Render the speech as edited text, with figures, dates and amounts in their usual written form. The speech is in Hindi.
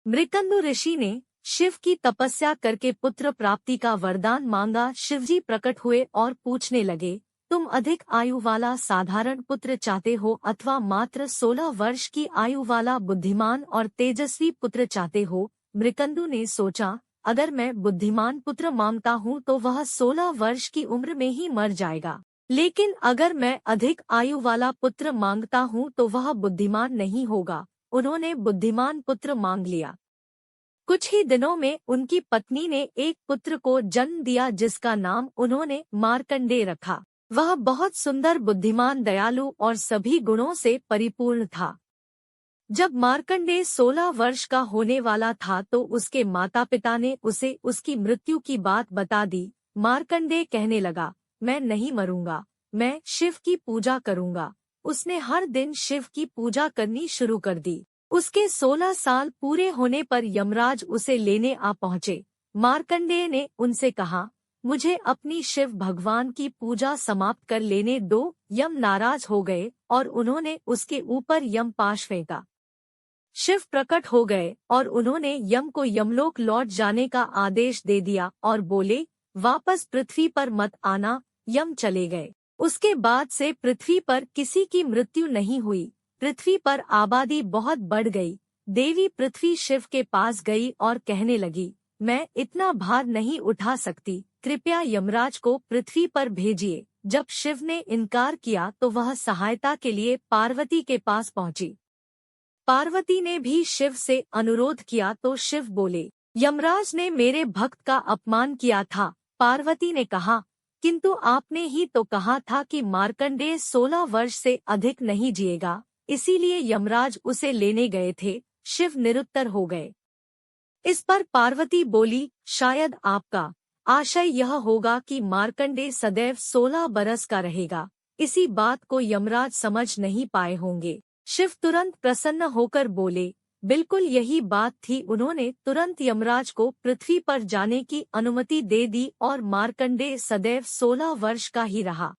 मृकंदु ऋषि ने शिव की तपस्या करके पुत्र प्राप्ति का वरदान मांगा। शिवजी प्रकट हुए और पूछने लगे, तुम अधिक आयु वाला साधारण पुत्र चाहते हो अथवा मात्र 16 वर्ष की आयु वाला बुद्धिमान और तेजस्वी पुत्र चाहते हो? मृकंदु ने सोचा, अगर मैं बुद्धिमान पुत्र मांगता हूँ तो वह 16 वर्ष की उम्र में ही मर जाएगा, लेकिन अगर मैं अधिक आयु वाला पुत्र मांगता हूँ तो वह बुद्धिमान नहीं होगा। उन्होंने बुद्धिमान पुत्र मांग लिया। कुछ ही दिनों में उनकी पत्नी ने एक पुत्र को जन्म दिया जिसका नाम उन्होंने मार्कंडेय रखा। वह बहुत सुंदर, बुद्धिमान, दयालु और सभी गुणों से परिपूर्ण था। जब मार्कंडेय 16 वर्ष का होने वाला था तो उसके माता पिता ने उसे उसकी मृत्यु की बात बता दी। मार्कंडेय कहने लगा, मैं नहीं मरूंगा, मैं शिव की पूजा करूंगा। उसने हर दिन शिव की पूजा करनी शुरू कर दी। उसके 16 साल पूरे होने पर यमराज उसे लेने आ पहुँचे। मार्कंडेय ने उनसे कहा, मुझे अपनी शिव भगवान की पूजा समाप्त कर लेने दो। यम नाराज हो गए और उन्होंने उसके ऊपर यम पाश फेंका। शिव प्रकट हो गए और उन्होंने यम को यमलोक लौट जाने का आदेश दे दिया और बोले, वापस पृथ्वी पर मत आना। यम चले गए। उसके बाद से पृथ्वी पर किसी की मृत्यु नहीं हुई। पृथ्वी पर आबादी बहुत बढ़ गई। देवी पृथ्वी शिव के पास गई और कहने लगी, मैं इतना भार नहीं उठा सकती, कृपया यमराज को पृथ्वी पर भेजिए। जब शिव ने इनकार किया तो वह सहायता के लिए पार्वती के पास पहुंची। पार्वती ने भी शिव से अनुरोध किया तो शिव बोले, यमराज ने मेरे भक्त का अपमान किया था। पार्वती ने कहा, किंतु आपने ही तो कहा था कि मार्कंडेय 16 वर्ष से अधिक नहीं जिएगा, इसीलिए यमराज उसे लेने गए थे। शिव निरुत्तर हो गए। इस पर पार्वती बोली, शायद आपका आशय यह होगा कि मार्कंडेय सदैव 16 बरस का रहेगा। इसी बात को यमराज समझ नहीं पाए होंगे। शिव तुरंत प्रसन्न होकर बोले, बिल्कुल यही बात थी। उन्होंने तुरंत यमराज को पृथ्वी पर जाने की अनुमति दे दी और मार्कंडेय सदैव 16 वर्ष का ही रहा।